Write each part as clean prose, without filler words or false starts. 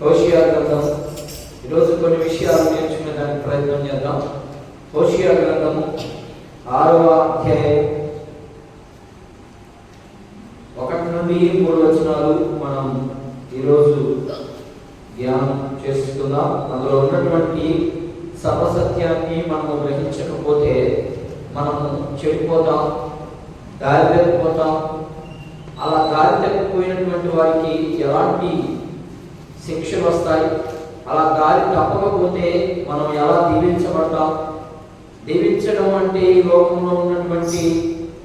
హోషేయ గ్రంథం. ఈరోజు కొన్ని విషయాలు నేర్చుకునే దానికి ప్రయత్నం చేద్దాం. హోషేయ గ్రంథము 6వ అధ్యాయం 1 నుండి 3 వచనాలు మనం ఈరోజు ధ్యానం చేసుకుందాం. అందులో ఉన్నటువంటి సర్వసత్యాన్ని మనము గ్రహించకపోతే మనము చెడిపోతాం, దారి తప్పిపోతాం. అలా దారి తప్పిపోయినటువంటి వారికి ఎలాంటి శిక్షలు వస్తాయి, అలా దారి తప్పకపోతే మనం ఎలా దీవించబడతాం. దీవించడం అంటే ఈ లోకంలో ఉన్నటువంటి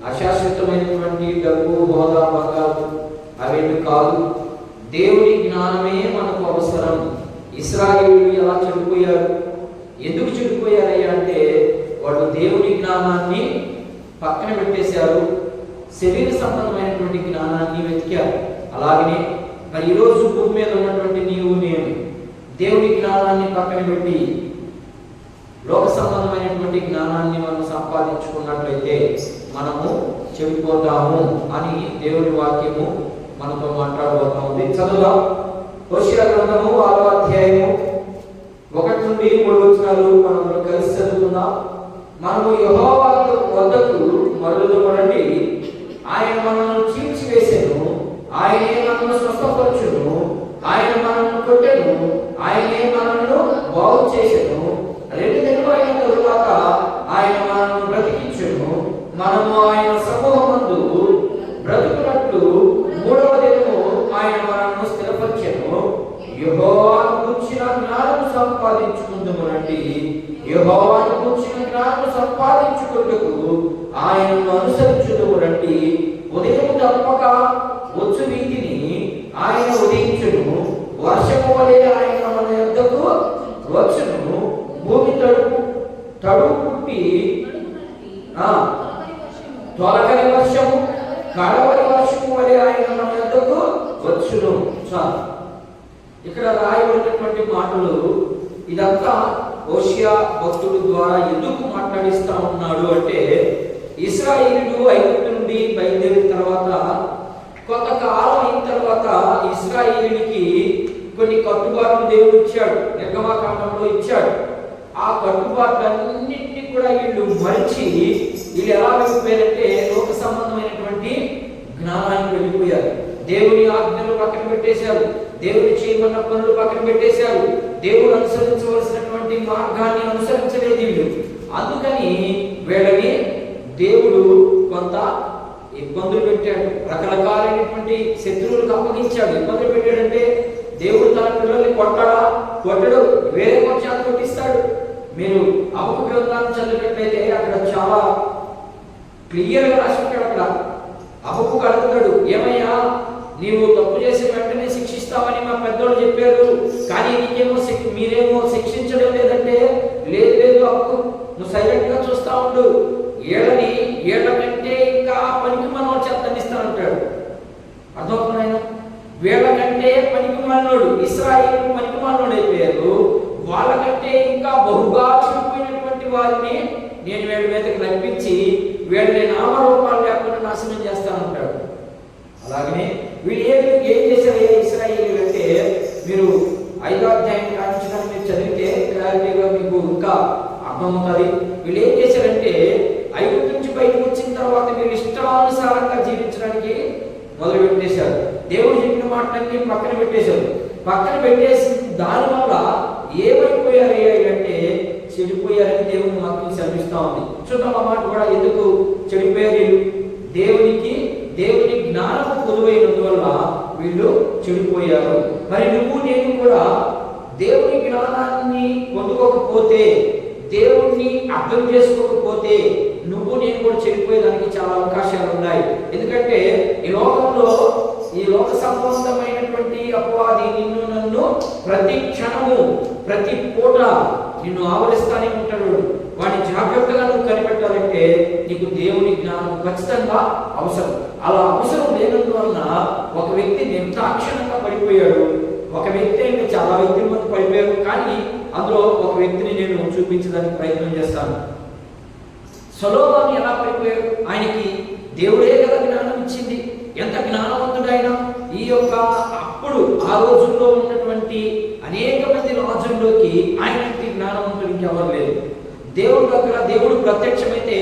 అశాశ్వతమైనటువంటి డబ్బు, హోదా, బంగారు అవేమి కాదు. దేవుని జ్ఞానమే మనకు అవసరం. ఇశ్రాయేలు ఎలా చెడిపోయారు? ఎందుకు చెడిపోయారయ్యా అంటే వాళ్ళు దేవుని జ్ఞానాన్ని పక్కన పెట్టేశారు, శరీర సంబంధమైనటువంటి జ్ఞానాన్ని వెతికారు. అలాగనే మరి ఈరోజు భూమి మీద ఉన్నటువంటి నీవు నేను దేవుని జ్ఞానాన్ని పక్కన పెట్టి లోక సంబంధమైనటువంటి జ్ఞానాన్ని మనం సంపాదించుకున్నట్లయితే మనము చెడిపోతాము అని దేవుని వాక్యము మనతో మాట్లాడబోతా ఉంది. చదువుదాం. హోషేయ గ్రంథము 6వ అధ్యాయము 1 నుండి 3 వచనాలు మనం కలిసి చదువుకుందాం. మనము యెహోవా వద్దకు మరలుదమనండి. ఆయన మనల్ని చీల్చివేసెను, ఆయనే మనల్ని స్వస్థపరచును. ఆయన మనల్ని కొట్టెను, ఆయనే మనల్ని బాగు చేసెను. 2 దినములు అయిన తరువాత ఆయన మనల్ని బ్రతికించును. మనము ఆయన సమూహమందు బ్రతుకున్నట్లు 3వ దినము ఆయన మనల్ని స్థిరపరచెను. యెహోవాను గూర్చిన జ్ఞానము సంపాదించుకుందుమనండి. యెహోవాను గూర్చిన జ్ఞానము సంపాదించుకొనుటకు ఆయనను అనుసరించుదుమనండి. ఉదయం తప్పక వచ్చు వీధిని ఆయన ఉదయించును. వర్షము వలె ఆయన మన యొద్దకు వచ్చును. భూమి తడుపు పుట్టి తొలకరి వర్షము, కడవరి వర్షము వలె ఆయన మన యొద్దకు వచ్చును. ఇక్కడ రాయబడినటువంటి మాటలు ఇదంతా హోషేయ భక్తుడు ద్వారా ఎందుకు మాట్లాడిస్తా ఉన్నాడు అంటే, ఇశ్రాయేలీయులు ఐగుప్తు నుండి బయలుదేరిన తర్వాత కొంతకాలం అయిన తర్వాత ఇశ్రాయేలీయులకి కొన్ని కట్టుబాట్లు దేవుడు ఇచ్చాడు, నిర్గమకాండంలో ఇచ్చాడు. ఆ కట్టుబాట్లన్నింటినీ కూడా వీళ్ళు మరిచి వీళ్ళు ఎలా వెళ్ళిపోయారంటే లోక సంబంధమైనటువంటి జ్ఞానానికి వెళ్ళిపోయారు. దేవుని ఆజ్ఞలు పక్కన పెట్టేశారు, దేవుడు చేయమన్న పనులు పక్కన పెట్టేశారు, దేవుడు అనుసరించవలసినటువంటి మార్గాన్ని అనుసరించలేదు వీళ్ళు. అందుకని వీళ్ళని దేవుడు కొంత ఇబ్బందులు పెట్టాడు, రకరకాలైనటువంటి శత్రువులకు అప్పగించాడు. ఇబ్బందులు పెట్టాడంటే దేవుడు తన పిల్లల్ని కొట్టడు, వేరే పక్షాలు కొట్టిస్తాడు. మీరు హబక్కూ గ్రంథాన్ని చదివినట్లయితే అక్కడ చాలా క్లియర్గా రాసి ఉంటాడు. అక్కడ హబక్కూ అడుగుతాడు, ఏమయ్యా నీవు తప్పు చేసి వెంటనే శిక్షిస్తామని మా పెద్దోళ్ళు చెప్పారు, కానీ మీరేమో శిక్షించడం లేదంటే, లేదు హబక్కూ నువ్వు సైలెంట్ గా చూస్తా ఉండు, ఏళ్ళ కంటే ఇంకా పనికి మనం చెత్తనిస్తానంటాడు. అర్థమవుతున్నాయన? వీళ్ళ కంటే పనికి మనోడు, ఇశ్రాయేలు పనికి మనోడు అయిపోయారు. వాళ్ళకంటే ఇంకా బహుగా చెడిపోయినటువంటి వారిని నేను వీళ్ళ మీదకి రప్పించి వీళ్ళని నామరూపాలు లేకుండా నాశనం చేస్తానంటాడు. అలాగనే వీళ్ళు ఏం చేశారు ఇశ్రాయేలీయులు అంటే, మీరు 5వ అధ్యాయం కానించడానికి మీరు చదివితే క్లారిటీగా మీకు ఇంకా అర్థమవుతుంది. వీళ్ళు ఏం చేశారంటే ఐగుప్తు నుంచి బయటకు వచ్చిన తర్వాత వీళ్ళు ఇష్టానుసారంగా జీవించడానికి మొదలు పెట్టేశారు. దేవుడు చెప్పిన మాటలన్నీ పక్కన పెట్టేశారు. పక్కన పెట్టేసి దానివల్ల ఏమైపోయారు అంటే చెడిపోయారని దేవుని వాక్యం శ్రమిస్తూ ఉంది. చూద్దాం ఆ మాట కూడా. ఎందుకు చెడిపోయారు? దేవుని జ్ఞానము కొలువైనందువల్ల వీళ్ళు చెడిపోయారు. మరి నువ్వు నేను కూడా దేవుని జ్ఞానాన్ని పొందుకోకపోతే, దేవుణ్ణి అర్థం చేసుకోకపోతే నువ్వు నేను కూడా చెడిపోయేదానికి చాలా అవకాశాలు ఉన్నాయి. ఎందుకంటే ఈ లోక సంబంధమైనటువంటి అపవాది నిన్ను నన్ను ప్రతి క్షణము ప్రతి పూట నిన్ను ఆవరిస్తానే ఉంటాడు. వాడిని జాగ్రత్తగా నువ్వు కనిపెట్టాలంటే నీకు దేవుని జ్ఞానం ఖచ్చితంగా అవసరం. అలా అవసరం లేనందువలన ఒక వ్యక్తి నిర్దాక్షిణంగా పడిపోయాడు, ఒక వ్యక్తి అంటే చాలా వ్యక్తుల మంది పడిపోయారు. కానీ అందులో ఒక వ్యక్తిని నేను చూపించడానికి ప్రయత్నం చేస్తాను. సొలొమోను ఎలా పడిపోయాడు? ఆయనకి దేవుడే కదా జ్ఞానం ఇచ్చింది. ఎంత జ్ఞానవంతుడైనా ఈ యొక్క అప్పుడు ఆ రోజుల్లో ఉన్నటువంటి అనేక మంది రాజుల్లోకి ఆయనకి జ్ఞానవంతుడికి ఎవరు లేదు. దేవుడి దగ్గర దేవుడు ప్రత్యక్షమైతే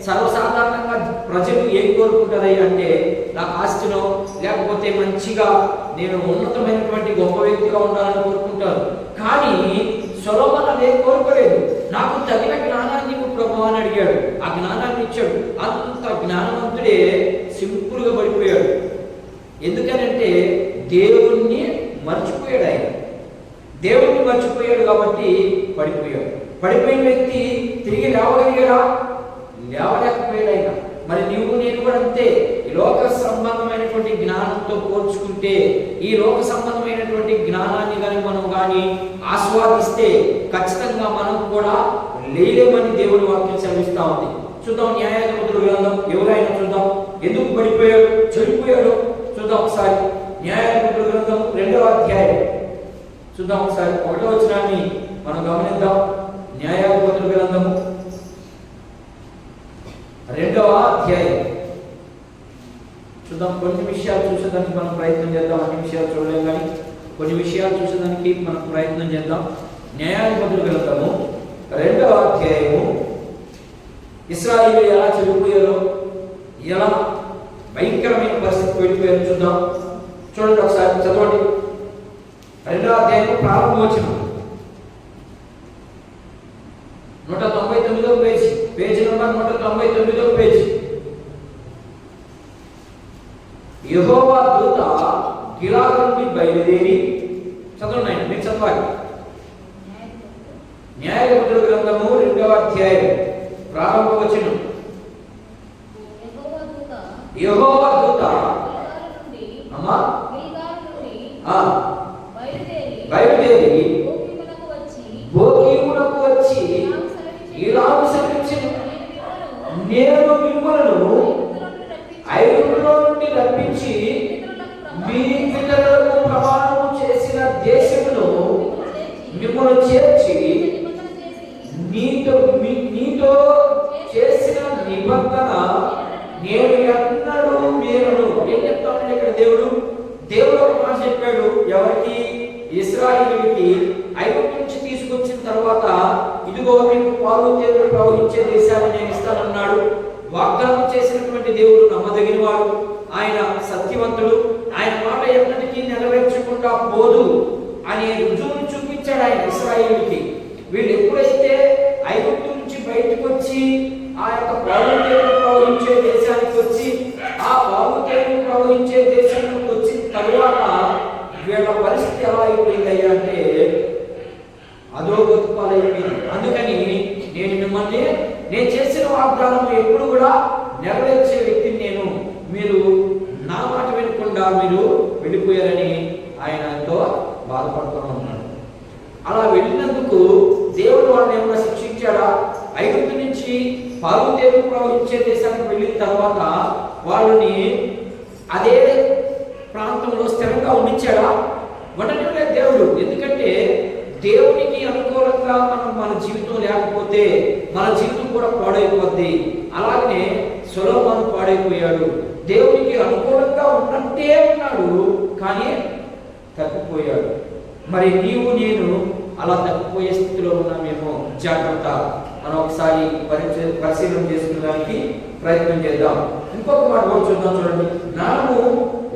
సర్వసాధారణంగా ప్రజలు ఏం కోరుకుంటారు అంటే నాకు ఆస్తినో లేకపోతే మంచిగా నేను ఉన్నతమైనటువంటి గొప్ప వ్యక్తిగా ఉండాలని కోరుకుంటారు. కానీ సొలొమోను అదే కోరుకోలేదు. నాకు తగిన జ్ఞానాన్ని ప్రభువు అని అడిగాడు, ఆ జ్ఞానాన్ని ఇచ్చాడు. అంత జ్ఞానవంతుడే సింపుల్గా పడిపోయాడు. ఎందుకనంటే దేవుణ్ణి మర్చిపోయాడు. ఆయన దేవుణ్ణి మర్చిపోయాడు కాబట్టి పడిపోయాడు. పడిపోయిన వ్యక్తి తిరిగి లేవగలిగాడా? లేవలేకపోయాడు. ఆయన మరి నీవు నేను కూడా అంతే. ఈ లోక సంబంధమైనటువంటి జ్ఞానంతో పోల్చుకుంటే ఈ లోక సంబంధమైనటువంటి జ్ఞానాన్ని కానీ మనం కానీ ఆస్వాదిస్తే ఖచ్చితంగా మనం కూడా లేలేమని దేవుడి వాక్యం సెలవిస్తా ఉంది. చూద్దాం న్యాయాధిపతుల గ్రంథం ఎవరైనా చూద్దాం. ఎందుకు పడిపోయాడు, చెడిపోయాడు చూద్దాం ఒకసారి. న్యాయాధిపతుల గ్రంథం 2వ అధ్యాయం చూద్దాం ఒకసారి. 1వ వచనాన్ని మనం గమనిద్దాం. న్యాయాధిపతుల గ్రంథము 2వ అధ్యాయం చూద్దాం. కొన్ని విషయాలు చూసేదానికి మనం ప్రయత్నం చేద్దాం. అన్ని విషయాలు చూడలేం కానీ కొన్ని విషయాలు చూసేదానికి మనం ప్రయత్నం చేద్దాం. న్యాయాధిపతుల గ్రంథము 2వ అధ్యాయము ఇశ్రాయేలు ఎలా చెడిపోయారో, ఎలా భయంకరమైన పరిస్థితి వెళ్ళిపోయారో చూద్దాం. చూడండి ఒకసారి చదవండి. 2వ అధ్యాయం ప్రారంభ వచనం 199వ పేజీ, పేజీ నంబర్ 199వ పేజీ. యెహోవా దూత గిలాదు నుండి బయలుదేరి, చదవండి ఆయన, మీరు చదవాలి. న్యాయాధిపతుల గ్రంథము 2వ అధ్యాయం ప్రారంభ వచనం. యెహోవా దూత అమ్మా బయలుదేరి బోకీమునకు వచ్చి ఇలాగు సెలవిచ్చెను, నేను మిమ్మలను ఐగుప్తులో నుండి రప్పించి మీ పితరులకు ప్రమాణము చేసిన దేశమును మిమ్మల్ని చేర్చి నీతో చేసిన నిబంధన నేను ఎన్నడూ మీరను. ఏం చెప్తామంటే ఇక్కడ దేవుడు ఒక మాట చెప్పాడు. ఎవరికి? ఇశ్రాయేలుకి. ఐగుప్తు నుంచి తీసుకొచ్చిన తర్వాత ఇదిగో మీకు పాలు తేనెలు ప్రవహించే దేశాన్ని నేను ఇస్తానన్నాడు. వాగ్దానం చేసినటువంటి దేవుడు నమ్మదగిన వాడు, ఆయన సత్యవంతుడు, ఆయన మాట ఎన్నటికీ నెరవేర్చకుండా పోదు అనే రుజువును చూపించాడు ఆయన ఇశ్రాయేలుకి. వీళ్ళు ఎప్పుడైతే ఐగుప్తు నుంచి బయటకు వచ్చి ఆ యొక్క పాలు తేనెలు ప్రవహించే దేశానికి వచ్చి ఆ పాలు తేనెలు ప్రవహించే దేశానికి వచ్చిన తరువాత వీళ్ళ పరిస్థితి ఎలా అయిపోయిందయ్యా అంటే అదో బతుపాలైపోయింది. అందుకని నేను చేసిన వాగ్దానం ఎప్పుడు కూడా నెరవేర్చే వ్యక్తిని నేను, మీరు నా మాట వినకుండా మీరు వెళ్ళిపోయారని ఆయన ఎంతో బాధపడుతూ ఉన్నాడు. అలా వెళ్ళినందుకు దేవుడు వాళ్ళని ఏమైనా శిక్షించాడా? ఐగుప్తు నుంచి పాలు తేనెలు ప్రవహించే దేశానికి వెళ్ళిన తర్వాత వాళ్ళని అదే ప్రాంతంలో స్థిరంగా ఉండించాడా? ఉండటమే దేవుడు. ఎందుకంటే దేవునికి అనుకూలంగా మన జీవితం లేకపోతే మన జీవితం కూడా పాడైపోద్ది. అలాగనే సొలొమోను పాడైపోయాడు. దేవునికి అనుకూలంగా ఉన్నట్టే ఉన్నాడు, కానీ తప్పిపోయాడు. మరి నీవు నేను అలా తప్పిపోయే స్థితిలో ఉన్నామేమో. జాగ్రత్త. మనం ఒకసారి పరిశీలన చేసుకునేదానికి ప్రయత్నం చేద్దాం. ఇంకొక మాట కూడా చూద్దాం. చూడండి, జ్ఞానము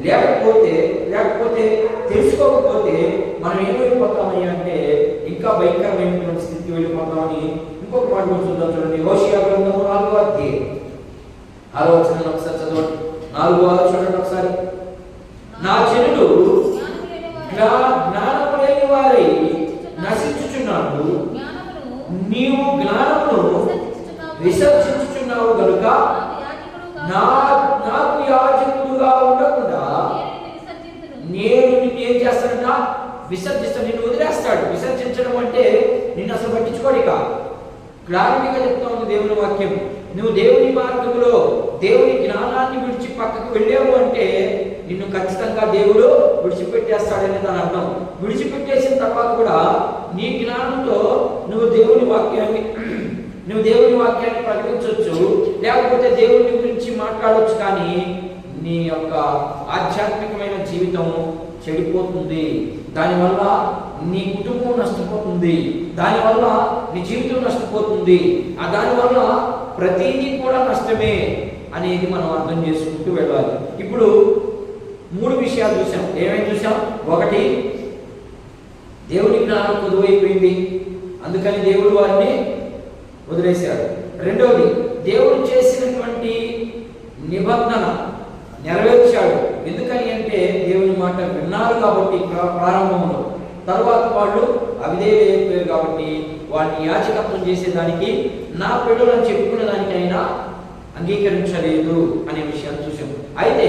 లేకపోతే తెలుసుకోకపోతే మనం ఏమైపోతామని అంటే ఇంకా భయంకరమైనటువంటి స్థితికి వెళ్ళిపోతామని ఇంకొక మాట కూడా చూద్దాం. చూడండి, హోషేయ గ్రంథము 4వ అధ్యాయం 6వ వచనం ఒకసారి చదవండి. 4వ చూడండి ఒకసారి. నా జనులు జ్ఞానము లేని వారై నశించుచున్నాడు, నీవు జ్ఞానమును విసర్జించుచున్నావు గనుక నాకు యాజకుడుగా ఉండకుండా నేను నిన్ను ఏం చేస్తానంట? విసర్జిస్తాను, నిన్ను వదిలేస్తాడు. విసర్జించడం అంటే నిన్ను అసలు పట్టించుకోడిక. క్లారిటీగా చెప్తా ఉంది దేవుని వాక్యం. నువ్వు దేవుని మార్గంలో దేవుని జ్ఞానాన్ని విడిచి పక్కకు వెళ్ళావు అంటే నిన్ను ఖచ్చితంగా దేవుడు విడిచిపెట్టేస్తాడని దాని అర్థం. విడిచిపెట్టేసిన తర్వాత కూడా నీ జ్ఞానంతో నువ్వు దేవుని వాక్యాన్ని ప్రకటించవచ్చు, లేకపోతే దేవుని గురించి మాట్లాడవచ్చు, కానీ నీ యొక్క ఆధ్యాత్మికమైన జీవితం చెడిపోతుంది, దానివల్ల నీ కుటుంబం నష్టపోతుంది, దానివల్ల నీ జీవితం నష్టపోతుంది, దానివల్ల ప్రతిదీ కూడా నష్టమే అనేది మనం అర్థం చేసుకుంటూ వెళ్ళాలి. ఇప్పుడు 3 విషయాలు చూసాం. ఏమేమి చూసాం? ఒకటి, దేవుని జ్ఞానం కొదువైపోయింది, అందుకని దేవుడు వారిని వదిలేశాడు. రెండవది, దేవుడు చేసినటువంటి నిబంధన నెరవేర్చాడు. ఎందుకని అంటే దేవుని మాట విన్నారు కాబట్టి ప్రారంభంలో. తర్వాత వాళ్ళు అవిధేయులైపోయారు కాబట్టి వాడిని యాజకత్వం చేసేదానికి, నా పిల్లలను చెప్పుకునే దానికైనా అంగీకరించలేదు అనే విషయాన్ని చూసాం. అయితే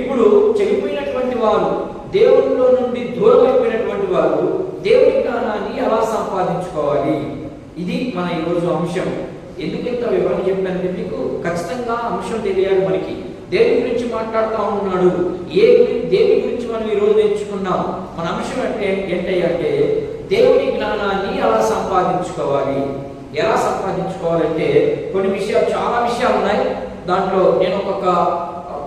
ఇప్పుడు చెడిపోయినటువంటి వారు, దేవునిలో నుండి దూరం అయిపోయినటువంటి వారు దేవుని జ్ఞానాన్ని ఎలా సంపాదించుకోవాలి, ఇది మన ఈరోజు అంశం. ఎందుకంత వివరణ చెప్పానంటే మీకు ఖచ్చితంగా అంశం తెలియాలి. మనకి దేని గురించి మాట్లాడుతూ ఉన్నాడు, దేని గురించి మనం ఈరోజు నేర్చుకున్నాం. మన అంశం ఏంటంటే దేవుని జ్ఞానాన్ని ఎలా సంపాదించుకోవాలి. ఎలా సంపాదించుకోవాలంటే కొన్ని విషయాలు, చాలా విషయాలు ఉన్నాయి. దాంట్లో నేను ఒక్కొక్క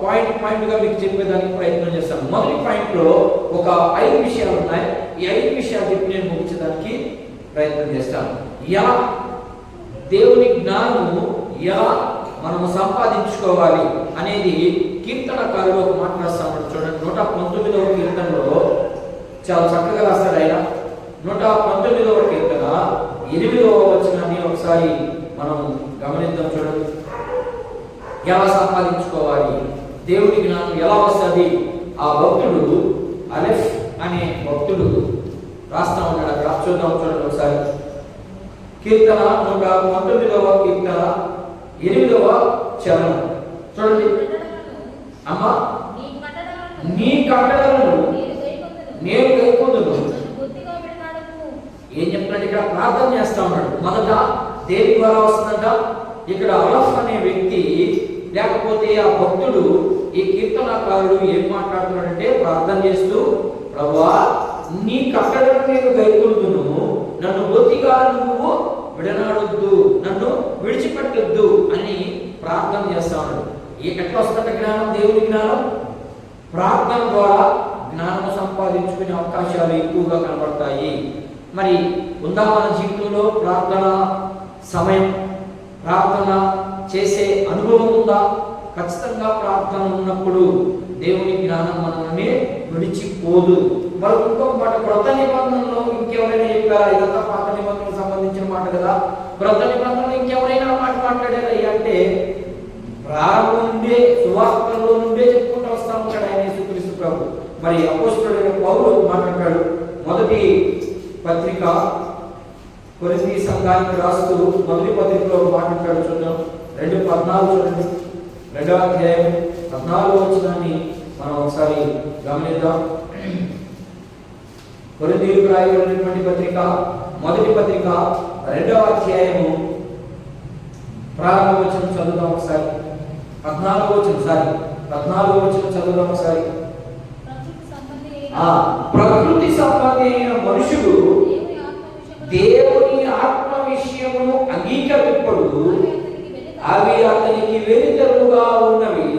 పాయింట్గా మీకు చెప్పేదానికి ప్రయత్నం చేస్తాను. మొదటి పాయింట్లో ఒక 5 విషయాలు ఉన్నాయి. ఈ 5 విషయాలు చెప్పి నేను ముగించడానికి ప్రయత్నం చేస్తాను. ఎలా దేవుని జ్ఞానము ఎలా మనము సంపాదించుకోవాలి అనేది కీర్తనకారుడు ఒక మాట రాస్తాడు. చూడండి, 119వ కీర్తనలో చాలా చక్కగా రాస్తాడు ఆయన. 119వ కీర్తన 8వ వచనాన్ని ఒకసారి మనం గమనిద్దాం. చూడండి, ఎలా సంపాదించుకోవాలి, దేవుని జ్ఞానం ఎలా వస్తుంది. ఆ భక్తుడు అలెఫ్ అనే భక్తుడు రాస్తా ఉన్నాడు. అక్కడ చూద్దాం, చూడండి ఒకసారి. కీర్తన 119వ కీర్తన 8వ చరణం చూడండి. అమ్మా, నీ కట్టడలను నేను కైకొందును. ఏం చెప్తున్నాడు ఇక్కడ? ప్రార్థన చేస్తా ఉన్నాడు. మొదట దేని ద్వారా వస్తుందంట? ఇక్కడ అలఫ్ అనే వ్యక్తి, లేకపోతే ఆ భక్తుడు, ఈ కీర్తనకారుడు ఏం మాట్లాడుతున్నాడంటే ప్రార్థన చేస్తూ, ప్రభువా నీ కట్టడలను నేను కైకొందును, నన్ను బొత్తిగా నువ్వు విడనాడొద్దు, నన్ను విడిచిపెట్టొద్దు అని ప్రార్థన చేస్తా ఉన్నాడు. ఎట్లా వస్తుందంట జ్ఞానం? దేవుని జ్ఞానం ప్రార్థన ద్వారా జ్ఞానం సంపాదించుకునే అవకాశాలు ఎక్కువగా కనబడతాయి. మరి ఉందా మన జీవితంలో ప్రార్థన సమయం, ప్రార్థన చేసే అనుభవం ఉందా? ఖచ్చితంగా ప్రార్థన ఉన్నప్పుడు దేవుని జ్ఞానం మనల్ని విడిచిపోదు. మరి ఇంకొక మాట, క్రొత్త నిబంధనలో ఇంకెవరైనా చెప్పారా? ఇదంతా పాత నిబంధనకు సంబంధించిన మాట కదా. క్రొత్త నిబంధనలు ఇంకెవరైనా మాట మాట్లాడారా అంటే ప్రారంభం నుండే, సువార్తల్లో నుండే చెప్పుకుంటూ వస్తా ఉంటాడు ఆయన యేసుక్రీస్తు ప్రభు. మరి అపోస్తలుడైన పౌలు మాట్లాడాడు. మొదటి పత్రిక కొరింథీ సంఘానికి రాస్తూ మొదటి పత్రికలో మాట్లాడాడు. చూద్దాం, 2:14 చూడండి. 2వ అధ్యాయం 14వ వచనాన్ని మనం ఒకసారి గమనిద్దాం. కొరింథీయులకు రాయబడినటువంటి పత్రిక, మొదటి పత్రిక 2వ అధ్యాయము ప్రారంభ వచనం చదువుదాం ఒకసారి. 14వ వచనం చదువుదాం ఒకసారి. ప్రకృతి సంబంధి అయిన మనుషుడు దేవుని ఆత్మ విషయమును అంగీకరింపడు, అవి అతనికి వెలితరుగా ఉన్నవి,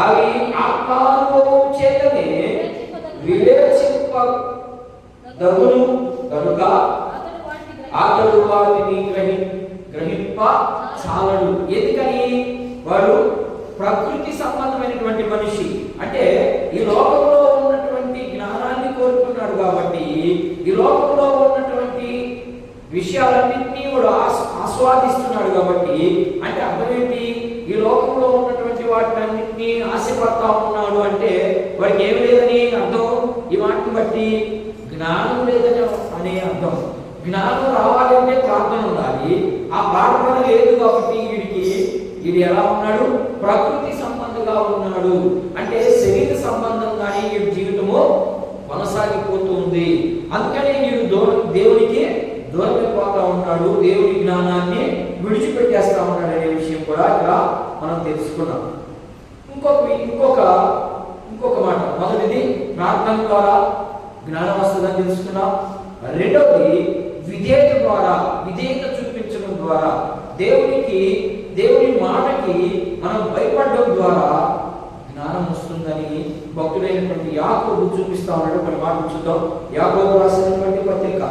అవి ఆత్మానుభవం చేతనే వివేచింపదగును కనుక అతడు వాటిని గ్రహింప చాలడు. ఎందుకని? వాడు ప్రకృతి సంబంధమైనటువంటి మనిషి, అంటే ఈ లోకంలో ఉన్నటువంటి జ్ఞానాన్ని కోరుకున్నాడు కాబట్టి, ఈ లోకంలో ఉన్నటువంటి విషయాలన్నింటినీ వాడు ఆస్వాదిస్తున్నాడు కాబట్టి, అంటే అర్థమేంటి? ఈ లోకంలో ఉన్నటువంటి వాటినన్నింటినీ ఆశపడతా ఉన్నాడు అంటే వాడికి ఏమి లేదని అర్థం. ఈ మాటను బట్టి జ్ఞానం లేదని అనే అర్థం. జ్ఞానం రావాలంటే ప్రార్థన ఉండాలి. ఆ ప్రార్థన లేదు కాబట్టి వీడు ఎలా ఉన్నాడు? ప్రకృతి సంబంధంగా ఉన్నాడు. అంటే శరీర సంబంధంగానే వీడి జీవితము కొనసాగిపోతూ ఉంది. అందుకని వీడు దేవునికి దూరమైపోతా ఉన్నాడు, దేవుని జ్ఞానాన్ని విడిచిపెట్టేస్తా ఉన్నాడు అనే విషయం కూడా ఇక్కడ మనం తెలుసుకున్నాం. ఇంకొక మాట, మొదటిది ప్రార్థన ద్వారా జ్ఞానం వస్తుందని తెలుసుకున్నాం. రెండవది విధేయత చూపించడం ద్వారా, దేవుని మాటకి మనం భయపడడం ద్వారా జ్ఞానం వస్తుందని భక్తుడైనటువంటి యాకోబు చూపిస్తా ఉన్నాడు. మన మాట చూద్దాం. యాకోబు రాసినటువంటి పత్రిక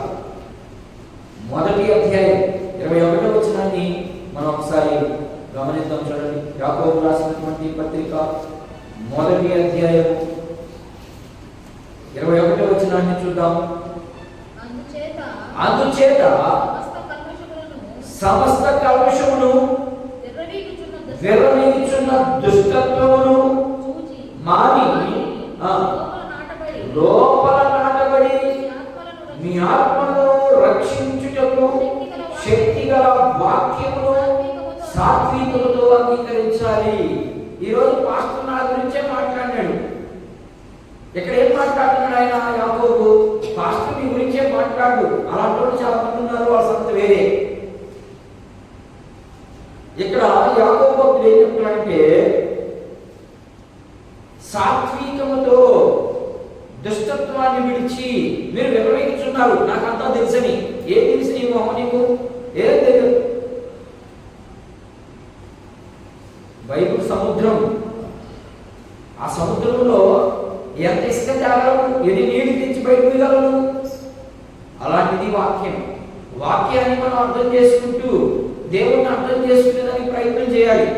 1వ అధ్యాయం 21వ వచనాన్ని మనం ఒకసారి గమనిద్దాం. చూడండి, యాకోబు రాసినటువంటి పత్రిక 1వ అధ్యాయం 21వ వచనాన్ని చూద్దాం. అందుచేత సమస్త కల్మషమును విర్రవీగుచున్న దుష్టత్వమును మాని లోపల నాటబడి మీ ఆత్మను రక్షించుటకు శక్తిగల వాక్యమును సాత్వికతతో అంగీకరించాలి. ఈరోజు పాస్టర్ నా గురించే మాట్లాడినాడు. ఇక్కడ ఏం మాట్లాడుతున్నాడు ఆయన? యాకోబు పాస్టర్ మీ గురించే మాట్లాడు. అలాంటి వాళ్ళు చాలా మంది ఉన్నారు, వాళ్ళ సంగతి వేరే. ఇక్కడ యాకోబు భక్తుడు ఏం చెప్తున్నాడంటే, సాత్వికముతో దుష్టత్వాన్ని విడిచి మీరు విర్రవీగుచున్నారు. నాకంతా తెలుసని. ఏం తెలుసు నీ మొహం? నీకు ఏం తెలియదు. బైబిల్ సముద్రం. ఆ సముద్రంలో ఎంత ఇసుక తేగలను, ఎన్ని నీళ్లు తెచ్చి బయటకు వేయగలను. అలాంటిది వాక్యం. వాక్యాన్ని మనం అర్థం చేసుకుంటూ దేవుడిని అర్థం చేసుకునేదానికి ప్రయత్నం చేయాలి.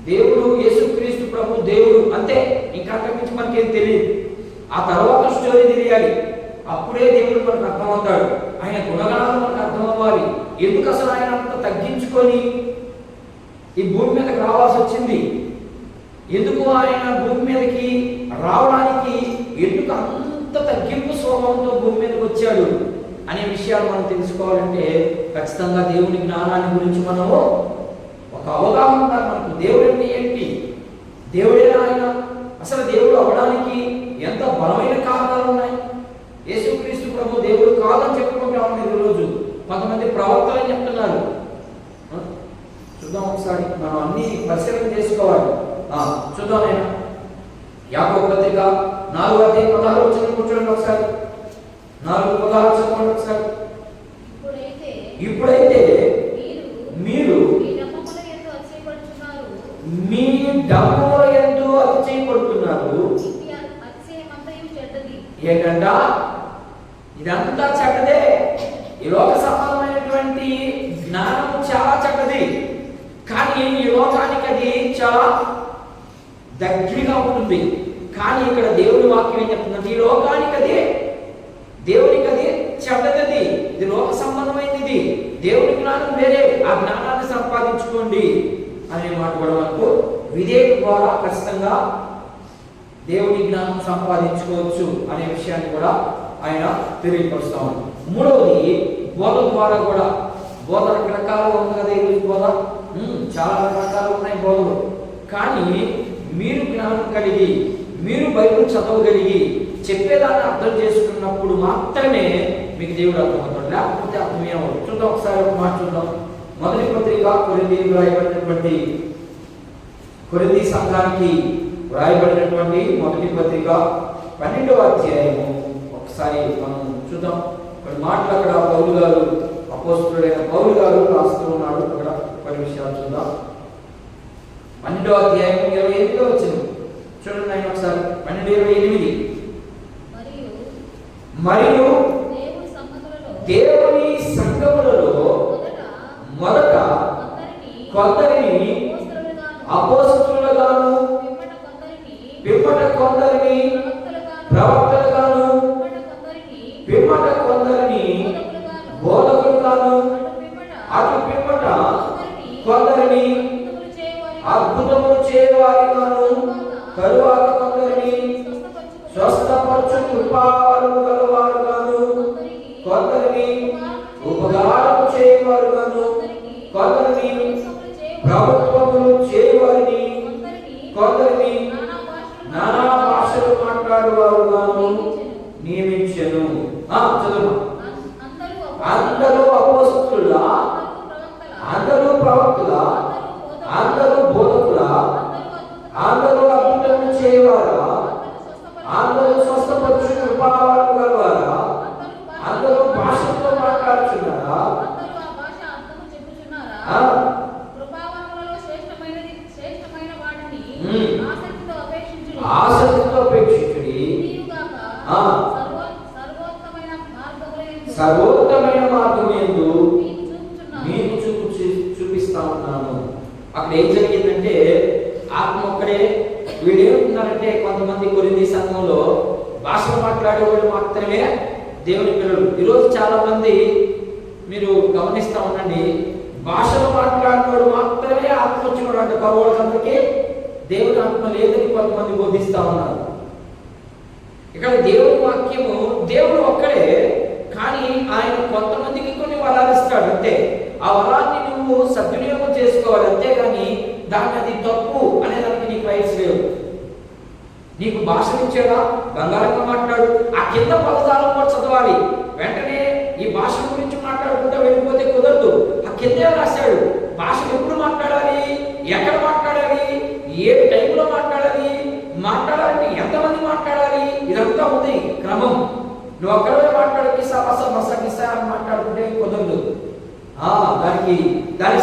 దేవుడు యేసుక్రీస్తు ప్రభు దేవుడు అంతే, ఇంకా అంతకుమించి మనకేం తెలియదు. ఆ తర్వాత స్టోరీ తెలియాలి. అప్పుడే దేవుడు మనకు అర్థమవుతాడు. ఆయన గుణగణాలు మనకు అర్థం అవ్వాలి. ఎందుకు అసలు ఆయన అంత తగ్గించుకొని ఈ భూమి మీదకి రావాల్సి వచ్చింది, ఎందుకు ఆయన భూమి మీదకి రావడానికి, ఎందుకు అంత తగ్గింపు స్వభావంతో భూమి మీదకి వచ్చాడు అనే విషయాలు మనం తెలుసుకోవాలంటే ఖచ్చితంగా దేవుని జ్ఞానాన్ని గురించి మనము ఒక అవగాహన ఉండాలి. మనకు దేవుడు అంటే ఏంటి, దేవుడేనా ఆయన, అసలు దేవుడు అవడానికి ఎంత బలమైన కారణాలు ఉన్నాయి. యేసుక్రీస్తు ప్రభు దేవుడు కాదని చెప్పుకుంటా ఉన్నారు ఈరోజు కొంతమంది ప్రవక్తలు అని చెప్తున్నారు. చూద్దాం ఒకసారి, మనం అన్ని పరిశీలన చేసుకోవాలి. చూద్దాం. నేను యాకోబు పత్రిక 4వ అధ్యాయం 16వ వచనం కూర్చోండి ఒకసారి. 4:16 చదవండి ఒకసారి. ఇప్పుడైతే మీరు మీ డమ్ముల యందు అతిశయపడుతున్నారు. ఏంటంట? ఇదంతా చెడ్డదే. ఈ లోక సంబంధమైనటువంటి జ్ఞానం చాలా చెడ్డది. కానీ ఈ లోకానికి అది చాలా దగ్గరగా ఉంటుంది. కానీ ఇక్కడ దేవుని వాక్యం ఏం చెప్తుందంటే, ఈ లోకానికి అదే, దేవునికి అది చెడ్డది. ఇది లోక సంబంధమైనది. ఇది దేవుని జ్ఞానం వేరే. ఆ జ్ఞానాన్ని సంపాదించుకోండి అనే మాట కూడా మనకు విధేయత ద్వారా ఖచ్చితంగా దేవుని జ్ఞానం సంపాదించుకోవచ్చు అనే విషయాన్ని కూడా ఆయన తెలియపరుస్తాము. మూడవది, బోధ ద్వారా కూడా. బోధ రకరకాలుగా ఉంది కదా ఈరోజు. బోధ చాలా రకరకాలు ఉన్నాయి బోధలు. కానీ మీరు జ్ఞానం కలిగి, మీరు బైబిల్ చదవగలిగి చెప్పేదాన్ని అర్థం చేసుకున్నప్పుడు మాత్రమే మీకు దేవుడు అర్థమవుతాడు, లేకపోతే అర్థమే అవ్వదు. చూద్దాం ఒకసారి ఒక మాట చూద్దాం. మొదటి పత్రిక కొరింథీయులకు రాయబడినటువంటి, కొరింథీ సంఘానికి రాయబడినటువంటి మొదటి పత్రిక 12వ అధ్యాయము ఒకసారి మనం చూద్దాం. కొన్ని మాటలు అక్కడ పౌలు గారు, అపోస్తలుడైన పౌలు గారు రాస్తూ ఉన్నాడు. అక్కడ కొన్ని విషయాలు చూద్దాం. 12వ అధ్యాయం 28వ వచనం చూడండి ఆయన ఒకసారి. 12:28. మరియు దేవుని సంఘములలో మొదట కొందరిని అపోస్తలులుగాను, పిమ్మట కొందరిని ప్రవక్తలుగాను, పిమ్మట కొందరిని బోధకులుగాను, అటు పిమ్మట కొందరిని అద్భుతములు చేయవారిగాను, తరువాత కొందరిని స్వస్థపరచు కృపావరము గలవారుగాను, కొందరిని ఉపకారము చేయవారుగాను, కొందరిని ప్రభుత్వములు చేయవారిని, కొందరిని నానా భాషలు మాట్లాడువారుగాను నియమించెను. చదువు. అందరూ అపోస్తలులా, అందరూ ప్రవక్తులా, అందరూ బోధకులా, అందరూ అద్భుతములు చేయవారా, అందరూ స్వస్థపరచు కృపావరము గలవారా, అందరూ భాషలతో మాట్లాడుచున్నారా, కృపావరములలో శ్రేష్టమైన వాటిని సర్వోత్తమైన మార్గం యందు మీకు చూపిస్తా ఉన్నాను. అక్కడ ఏం జరిగిందంటే ఆత్మ ఒక్కడే. వీళ్ళు ఏమంటున్నారంటే కొంతమంది కొరింథీ సంఘంలో భాషలు మాట్లాడే వాళ్ళు మాత్రమే దేవుని పిల్లలు. ఈరోజు చాలా మంది మీరు గమనిస్తూ ఉండండి, భాషలు మాట్లాడినవాడు మాత్రమే ఆత్మ వచ్చినాడు అంటే పరవాళ్ళందరికీ దేవుని ఆత్మ లేదని కొంతమంది బోధిస్తూ ఉన్నారు. ఇక్కడ దేవుని వాక్యము దేవుడు ఒక్కడే, కానీ ఆయన కొంతమందికి కొన్ని వరాలు ఇస్తాడు అంతే. ఆ వరాన్ని నువ్వు సద్వినియోగం చేసుకోవాలి, అంతేగాని దాన్ని అది తప్పు అనేదానికి నీకు రైట్స్ లేవు. నీకు భాషలు ఇచ్చాడా, బంగారంగా మాట్లాడు, ఆ కింద పదజాలం కూడా చదవాలి. వెంటనే ఈ భాష గురించి మాట్లాడుకుంటూ వెళ్ళిపోతే కుదరదు. ఆ కిందే రాశాడు భాషలు ఎప్పుడు మాట్లాడాలి, ఎక్కడ మాట్లాడాలి, ఏ టైంలో మాట్లాడాలి, మాట్లాడాలంటే ఎంతమంది మాట్లాడాలి, ఇదంతా ఉంది క్రమం. నువ్వు అక్కడే మాట్లాడు కిసా బస బస కిసా అని మాట్లాడుకుంటే కుదరదు. దానికి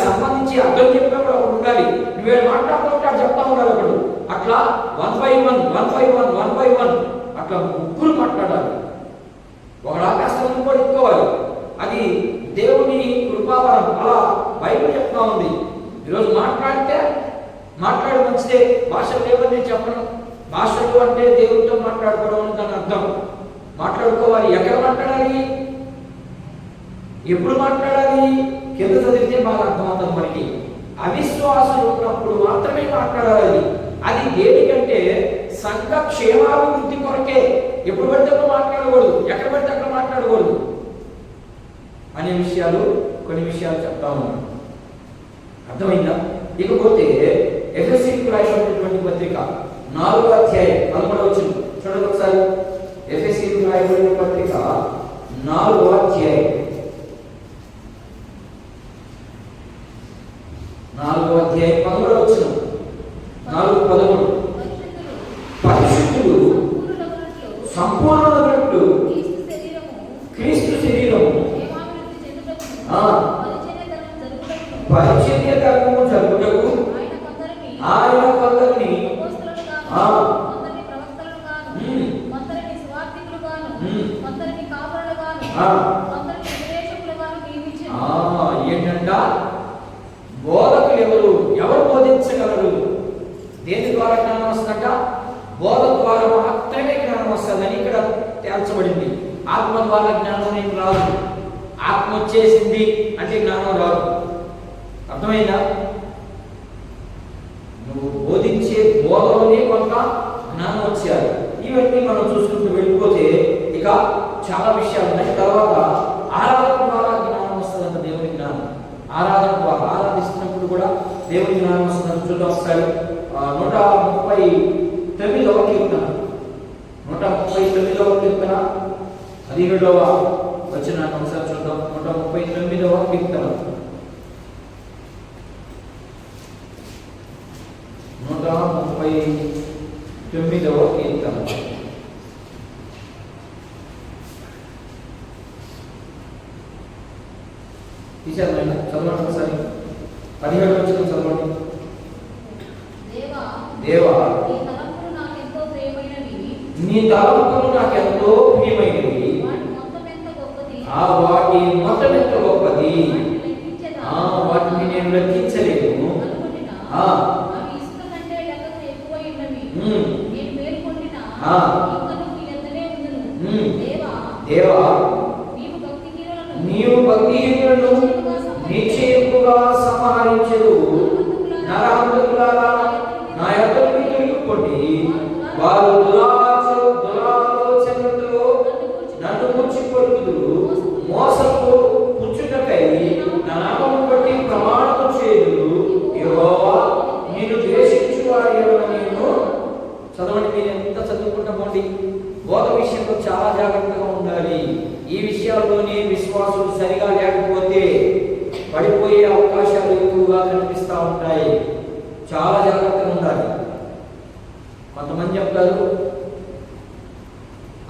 సంబంధించి అర్థం చెప్పినప్పుడు ఒకటి ఉండాలి. నువ్వే మాట్లాడుతుంటే అది చెప్తా ఉండాలి ఒకడు. అట్లా 1 by 1 అట్లా ముగ్గురు మాట్లాడాలి. ఒకడు ఆకాశం కూడా ఎత్తుకోవాలి. అది దేవుని కృపావరం. అలా బైబిల్ చెప్తా ఉంది. ఈరోజు మాట్లాడితే మాట్లాడు మంచిదే, భాషలు లేవని చెప్పను. భాషలు అంటే దేవుడితో మాట్లాడుకోవడం అని దాని అర్థం. మాట్లాడుకోవాలి. ఎక్కడ మాట్లాడాలి, ఎప్పుడు మాట్లాడాలి, కింద చదివితే బాగా అర్థమవుతుంది మనకి. అవిశ్వాసులు ఉన్నప్పుడు మాత్రమే మాట్లాడాలి. అది దేనికంటే సంఘ క్షేమాభివృద్ధి కొరకే. ఎప్పుడు పడితే అప్పుడు మాట్లాడకూడదు, ఎక్కడ పడితే అక్కడ మాట్లాడకూడదు అనే విషయాలు కొన్ని విషయాలు చెప్తా ఉన్నాను. అర్థమైందా? ఇకపోతే ఎఫెసీయులకు రాయబడినటువంటి పత్రిక 4వ అధ్యాయం 13వ వచనం చూడండి ఒకసారి. ఎఫెసీయులకు రాయబడిన పత్రిక 4వ అధ్యాయం 13వ వచనం. 4:13 పరిశుద్ధులు సంపూర్ణులగునట్లు క్రీస్తు శరీరము పరిచర్య ధర్మము జరుగుటకు ఆయన కొందరిని ఏంటంట, బోధకులు ఎవరు బోధించగలరు? దేని ద్వారా జ్ఞానం వస్తుందట? బోధ ద్వారా మాత్రమే జ్ఞానం వస్తుందని ఇక్కడ తేల్చబడింది. ఆత్మ ద్వారా జ్ఞానం ఏం రాదు. ఆత్మ వచ్చేసింది అంటే జ్ఞానం రాదు. అర్థమైందా? నువ్వు బోధించే బోధలోనే కొంత జ్ఞానం వచ్చేయాలి. ఇవన్నీ మనం చూసుకుంటూ వెళ్ళిపోతే ఇక చాలా విషయాలు ఉన్నాయి. తర్వాత ఆరాధన ద్వారా జ్ఞానం వస్తుందంట. దేవుని జ్ఞానం ఆరాధన ద్వారా, ఆరాధిస్తున్నప్పుడు కూడా దేవుని జ్ఞానం వస్తుందని చూద్దాం ఒకసారి. 139వ కీర్తన 139వ కీర్తన 17వ వచనాన్ని ఒకసారి చూద్దాం. 139వ కీర్తన 139వ కీర్తన తీశారు. చదవండి ఒకసారి. 17వ వచనం చదవండి. దేవా నీ తలంపులు నాకెంతో ప్రియమైనవి, వాటి మొత్తం ఎంత గొప్పది, వాటిని నేను లెక్కించలేను. దేవా నీవు భక్తిహీనులను నిశ్చయముగా సంహరించెదు. నరహంతకులారా నా యొద్దకు తొలగిపోండి. వారు దురాలోచనలతో నన్ను ముంచి కొడుకుదురు. మోసపు పుచ్చుటకై నా నామమును బట్టి ప్రమాణము చేయుదురు. యెహోవా నిన్ను ద్వేషించు వారి ఎడల నేను. చదవండి. మీరు ఎంత చదువుకుంటా పోండి. బోధ విషయంలో చాలా జాగ్రత్తగా ఉండాలి. ఈ విషయాల్లోనే విశ్వాసులు సరిగా లేకపోతే పడిపోయే అవకాశాలు ఎక్కువగా కనిపిస్తూ ఉంటాయి. చాలా జాగ్రత్తగా ఉండాలి. కొంతమంది చెప్తారు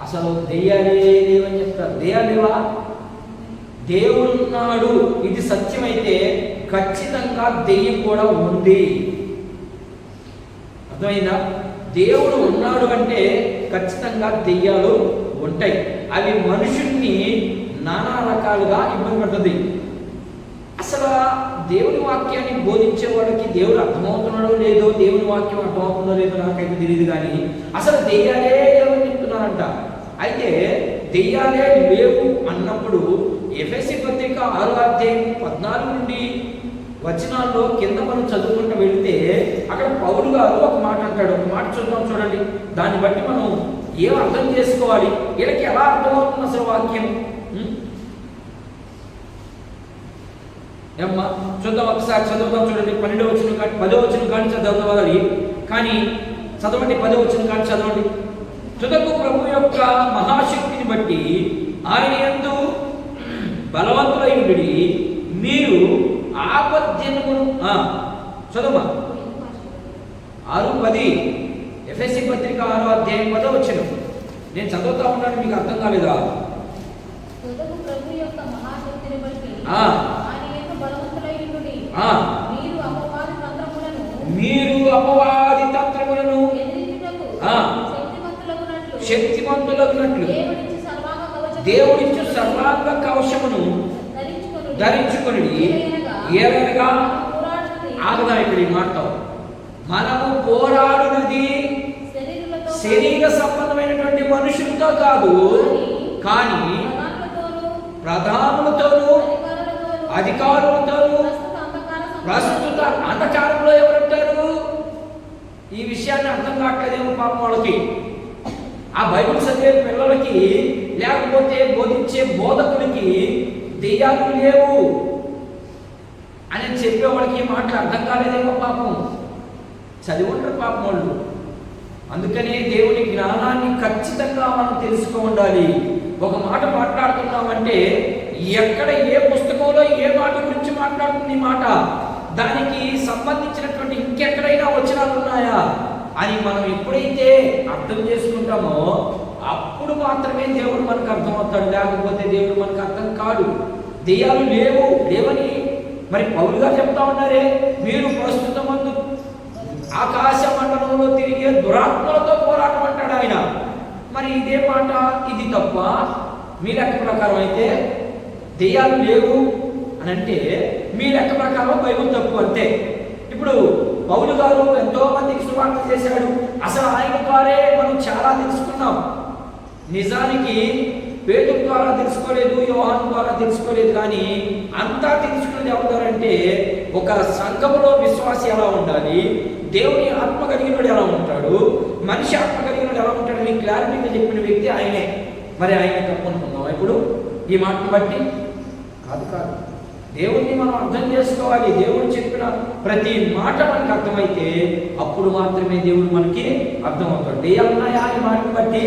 అసలు దెయ్యాలే లేవని చెప్తారు. దెయ్యాలు లేవా? దేవుడు ఉన్నాడు, ఇది సత్యమైతే ఖచ్చితంగా దెయ్యం కూడా ఉంది. అర్థమైందా? దేవుడు ఉన్నాడు అంటే ఖచ్చితంగా దెయ్యాలు ఉంటాయి. అవి మనుషుల్ని నానా రకాలుగా ఇబ్బంది పడుతుంది. అసలు దేవుని వాక్యాన్ని బోధించే వాళ్ళకి దేవుడు అర్థమవుతున్నాడో లేదో, దేవుని వాక్యం అర్థమవుతుందో లేదో నాకైతే తెలియదు. కానీ అసలు దెయ్యాలే లేవని చెప్తున్నారంట. అయితే దెయ్యాలే లేవు అన్నప్పుడు ఎఫెసీ పత్రిక 6వ అధ్యాయం 14 నుండి వచనాల్లో కింద మనం చదువుకుంటూ వెళితే అక్కడ పౌలు గారు ఒక మాట అంటాడు. ఒక మాట చూద్దాం, చూడండి. దాన్ని బట్టి మనం ఏం అర్థం చేసుకోవాలి, వీళ్ళకి ఎలా అర్థమవుతుంది అసలు వాక్యం. ఏమ్మా చూద్దాం, ఒకసారి చదువుదాం, చూడండి. 12వ వచనం కానీ 10వ వచనం కానీ చదవాలి. కానీ చదవండి, 10వ వచనం కానీ చదవండి. తుదకు ప్రభు యొక్క మహాశక్తిని బట్టి ఆయన యందు బలవంతులై ఉండి మీరు ఆపద్దినమును చదువు 6:10 ఎఫెసీ పత్రిక 6వ అధ్యాయం 10వ వచనం. నేను చదువుతా ఉన్నాను, మీకు అర్థం కాలేదా? మీరు అపవాది తంత్రములను శక్తిమంతులగునట్లు దేవుడిచ్చు సర్వాంగ కవచమును ధరించుకొనుడి. ఏలనగా ఆగదా ఇక్కడ ఈ మాట. మనము పోరాడునది శరీర సంబంధమైనటువంటి మనుషులతో కాదు, కానీ ప్రధానులతోనూ అధికారులతోనూ. ప్రస్తుత అంధకారంలో ఎవరుంటారు? ఈ విషయాన్ని అర్థం కావట్లేదేమో పాపం వాళ్ళకి. ఆ బైబిల్ చదివే పిల్లలకి, లేకపోతే బోధించే బోధకులకి దెయ్యాలు లేవు అని చెప్పేవాళ్ళకి ఈ మాటలు అర్థం కాలేదేమో పాపం. చదివి ఉంటారు పాపం వాళ్ళు. అందుకనే దేవుని జ్ఞానాన్ని ఖచ్చితంగా మనం తెలుసుకో ఉండాలి. ఒక మాట మాట్లాడుతున్నామంటే ఎక్కడ ఏ పుస్తకంలో ఏ మాట గురించి మాట్లాడుతుంది ఈ మాట, దానికి సంబంధించినటువంటి ఇంకెక్కడైనా వచనాలు ఉన్నాయా అని మనం ఎప్పుడైతే అర్థం చేసుకుంటామో అప్పుడు మాత్రమే దేవుడు మనకు అర్థమవుతాడు. లేకపోతే దేవుడు మనకు అర్థం కాడు. దెయ్యాలు లేవని మరి పౌలు గారు చెప్తా ఉన్నారే, మీరు ప్రస్తుతం ముందు ఆకాశ మండలంలో తిరిగే దురాత్మలతో పోరాటం అంటాడు ఆయన. మరి ఇదే మాట ఇది తప్ప? మీ లెక్క ప్రకారం అయితే దెయ్యాలు లేవు అని అంటే మీ లెక్క ప్రకారం బైబిల్ తప్పు అంతే. ఇప్పుడు పౌలు గారు ఎంతో మందికి సువార్త చేశాడు. అసలు ఆయన ద్వారే మనం చాలా తెలుసుకున్నాం. నిజానికి పేతురు ద్వారా తెలుసుకోలేదు, యోహాను ద్వారా తెలుసుకోలేదు. కానీ అంతా తెలుసుకున్నది ఎవరంటే ఒక సంఘములో విశ్వాసి ఎలా ఉండాలి, దేవుని ఆత్మ కలిగినోడు ఎలా ఉంటాడు, మనిషి ఆత్మ కలిగినోడు ఎలా ఉంటాడు అని క్లారిటీగా చెప్పిన వ్యక్తి ఆయనే. మరి ఆయన తప్పు అనుకుందాం ఇప్పుడు ఈ మాటను బట్టి? కాదు. దేవుణ్ణి మనం అర్థం చేసుకోవాలి. దేవుడు చెప్పిన ప్రతి మాట మనకు అర్థమైతే అప్పుడు మాత్రమే దేవుడు మనకి అర్థమవుతాడు. దెయ్యాలు ఉన్నాయా ఈ మాటను బట్టి?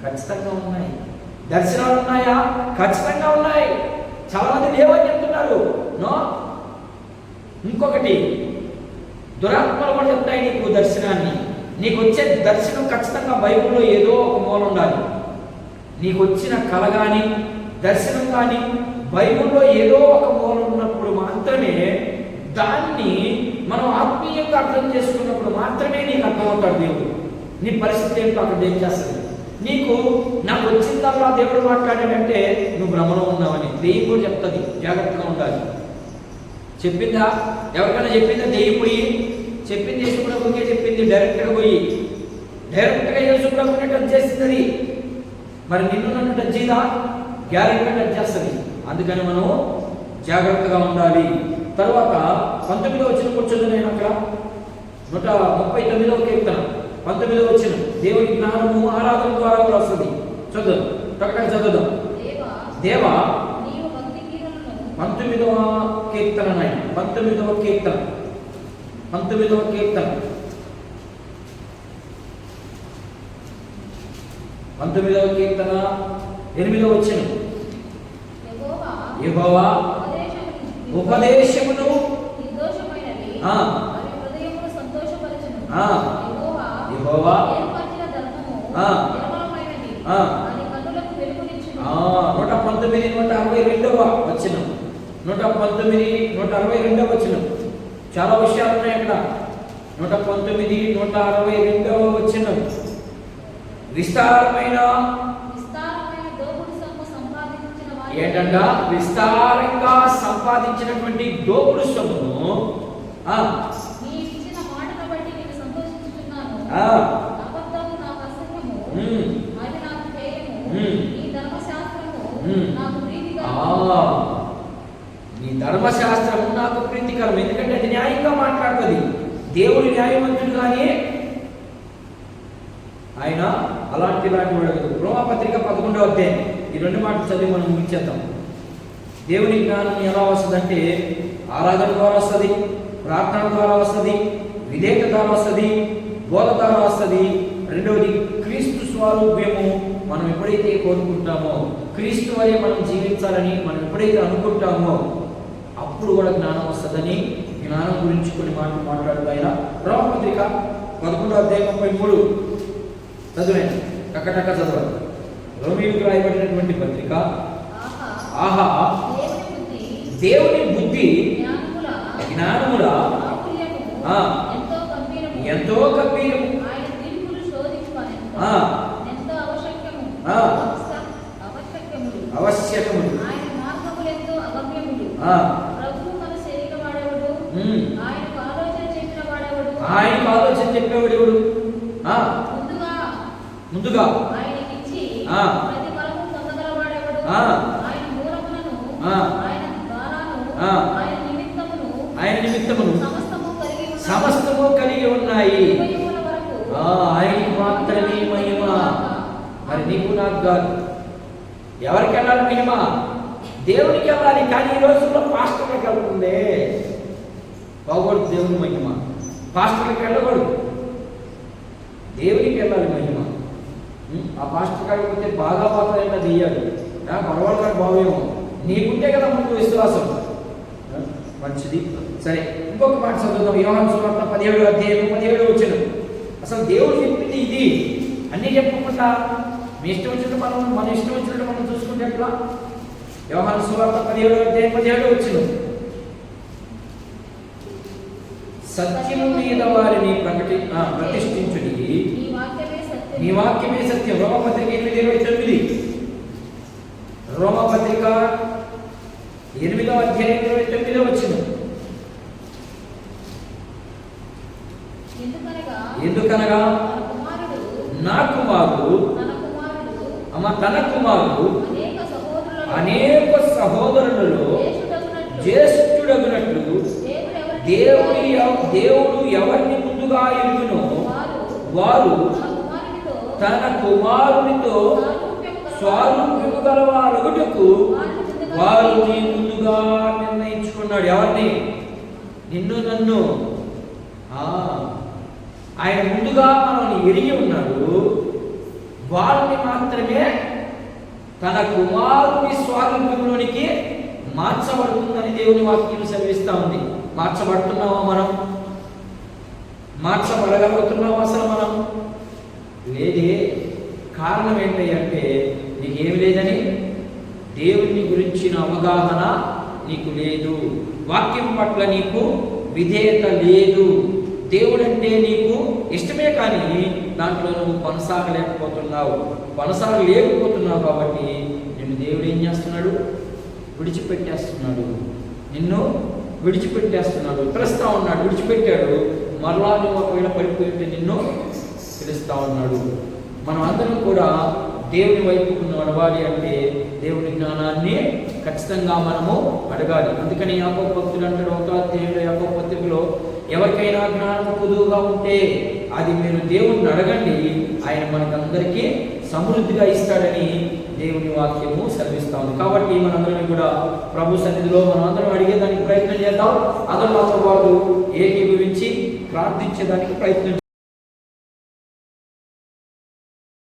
ఖచ్చితంగా ఉన్నాయి. దర్శనాలు ఉన్నాయా? ఖచ్చితంగా ఉన్నాయి. చాలా మంది లేవని చెప్తున్నారు. నో. ఇంకొకటి, దురాత్మలు కూడా చెప్తాయి నీకు దర్శనాన్ని. నీకు వచ్చే దర్శనం ఖచ్చితంగా బైబిల్లో ఏదో ఒక మూల ఉండాలి. నీకు వచ్చిన కళ కానీ దర్శనం కానీ బైబిల్లో ఏదో ఒక మూల ఉన్నప్పుడు మాత్రమే, దాన్ని మనం ఆత్మీయంగా అర్థం చేసుకున్నప్పుడు మాత్రమే నీకు అర్థమవుతాడు దేవుడు. నీ పరిస్థితి ఏంటో అక్కడ ఏం చేస్తుంది. నీకు నాకు వచ్చిందల్లా దేవుడు మాట్లాడాడంటే నువ్వు భ్రమలో ఉన్నావని దెయ్యం కూడా చెప్తుంది. జాగ్రత్తగా ఉండాలి. చెప్పిందా? ఎవరికైనా చెప్పిందా? దెయ్యం పోయి చెప్పింది యేసుప్రభుకే చెప్పింది. డైరెక్ట్గా పోయి డైరెక్ట్గా యేసుప్రభుని టచ్ చేసింది అది. మరి నిన్ను నన్ను టచ్ చేయదా? గ్యారెంటీగా టచ్ చేస్తుంది. అందుకని మనం జాగ్రత్తగా ఉండాలి. తర్వాత 19వ వచనం కూర్చొని నేను అక్కడ 139వ కీర్తన 19వ వచనం. దేవుని జ్ఞానము ఆరాధన ద్వారా కూడా వస్తుంది. చదువు, ప్రకటన చదువుదాం. దేవా 19వ కీర్తన 19వ కీర్తన 19వ కీర్తన 19వ కీర్తన 8వ వచనం. యెహోవా ఉపదేశమును యెహోవా 119 162వ వచనం. 119 162వ వచనం. చాలా విషయాలు ఉన్నాయి అక్కడ. 119 162వ వచనం. విస్తారమైన ఏంటంట? విస్తారంగా సంపాదించినటువంటి దోపుడు సొమ్మును నీ ధర్మశాస్త్రము నాకు ప్రీతికరం. ఎందుకంటే అది న్యాయంగా మాట్లాడుతుంది. దేవుడు న్యాయవంతుడు కానీ ఆయన ఇలాంటి వాడు కదా. రోమాపత్రిక 11వ అధ్యాయం ఈ 2 మాటలు చదివి మనం ముగించేద్దాం. దేవుని జ్ఞానం ఎలా వస్తుందంటే ఆరాధన ద్వారా వస్తుంది, ప్రార్థన ద్వారా వస్తుంది, విధేయత ద్వారా వస్తుంది, బోధ ద్వారా వస్తుంది. రెండవది క్రీస్తు స్వరూప్యము మనం ఎప్పుడైతే కోరుకుంటామో, క్రీస్తు వలె మనం జీవించాలని మనం ఎప్పుడైతే అనుకుంటామో అప్పుడు కూడా జ్ఞానం వస్తుందని జ్ఞానం గురించి కొన్ని మాటలు మాట్లాడుతూ ఆయన రోమపత్రిక 11వ అధ్యాయం 33 చదువునండి. టక్క చదవాలి. రోమీయులకు రాయబడినటువంటి పత్రిక. ఆహా దేవుని బుద్ధి జ్ఞానముల ఎంతో గంభీరము, అవశ్యకములు, ఆయనకు ఆలోచన చెప్పేవాడు ఎవడు? ముందుగా ఆయన నిమిత్తమును సమస్తము కలిగి ఉన్నాయి. ఆయనకి మాత్రమే మహిమ. మరి నీకు నాకు కాదు. ఎవరికి వెళ్ళాలి మహిమ? దేవునికి వెళ్ళాలి. కానీ ఈ రోజుల్లో పాస్టర్లకు వెళ్తుంది. బాగోడు దేవుని మహిమ. పాస్టర్లకు వెళ్ళకూడదు, దేవునికి వెళ్ళాలి మహిమ. ఆ పాస్టర్ కాకపోతే బాగా పాత్ర తీయాలి. మనవాడు కాదు బావేమో. నీకుంటే కదా ముందు విశ్వాసం. మంచిది. సరే, ఇంకొక మాట చదువుతాం. యోహాను సువార్త 17వ అధ్యాయం 17వ వచనం. అసలు దేవుడు చెప్పింది ఇది అన్నీ చెప్పకుండా మీ ఇష్టం వచ్చినట్టు మన ఇష్టం వచ్చినట్టు మనం చూసుకుంటే ఎట్లా? యోహాను సువార్త 17వ అధ్యాయం 17వ వచనం. సత్యము మీద వారిని ప్రతిష్ఠించుడి, నీ వాక్యమే సత్యం. రోమపత్రిక 8:29. రోమపత్రిక 8వ అధ్యాయం 29వ వచనం. ఎందుకనగా నా కుమారుడు తన కుమారుడు అనేక సహోదరులలో జ్యేష్ఠుడగునట్లు దేవుడు ఎవరిని ముందుగా ఎరుగునో వారు తన కుమారునితో స్వారూప్యము గలవారొకటకు వారిని ముందుగా నిర్ణయించుకున్నాడు. ఎవరిని? నిన్ను నన్ను. ఆయన ముందుగా మనల్ని ఎరిగి ఉన్నాడు. వారిని మాత్రమే తన కుమారుని స్వారూప్యంలోనికి మార్చబడుతుందని దేవుని వాక్యం సెలవిస్తూ ఉంది. మార్చబడుతున్నావా మనం? మార్చబడగలుగుతున్నావా అసలు మనం? లేదే. కారణం ఏంటంటే నీకేమి లేదని, దేవుని గురించిన అవగాహన నీకు లేదు, వాక్యం పట్ల నీకు విధేయత లేదు. దేవుడంటే నీకు ఇష్టమే కానీ దాంట్లో నువ్వు కొనసాగలేకపోతున్నావు కాబట్టి నిన్ను దేవుడు ఏం చేస్తున్నాడు? విడిచిపెట్టేస్తున్నాడు. నిన్ను విడిచిపెట్టేస్తున్నాడు. పిలుస్తూ ఉన్నాడు. విడిచిపెట్టాడు. మరలా నువ్వు ఒకవేళ పడిపోయింటే నిన్ను పిలుస్తూ ఉన్నాడు. మనం అందరం కూడా దేవుని వైపుకు నడవాలి అంటే దేవుని జ్ఞానాన్ని ఖచ్చితంగా మనము అడగాలి. అందుకని యాకోబు భక్తుడు అంటాడు 1వ అధ్యాయంలో యాకోబు పత్రికలో, ఎవరికైనా జ్ఞానం పొదువుగా ఉంటే అది మీరు దేవుణ్ణి అడగండి, ఆయన మనకందరికీ సమృద్ధిగా ఇస్తాడని దేవుని వాక్యము సెలవిస్తా ఉంది. కాబట్టి మనందరం కూడా ప్రభు సన్నిధిలో మనం అందరం అడిగేదానికి ప్రయత్నం చేద్దాం. అందరూ మాతో పాటు ఏకీభవించి ప్రార్థించేదానికి ప్రయత్నం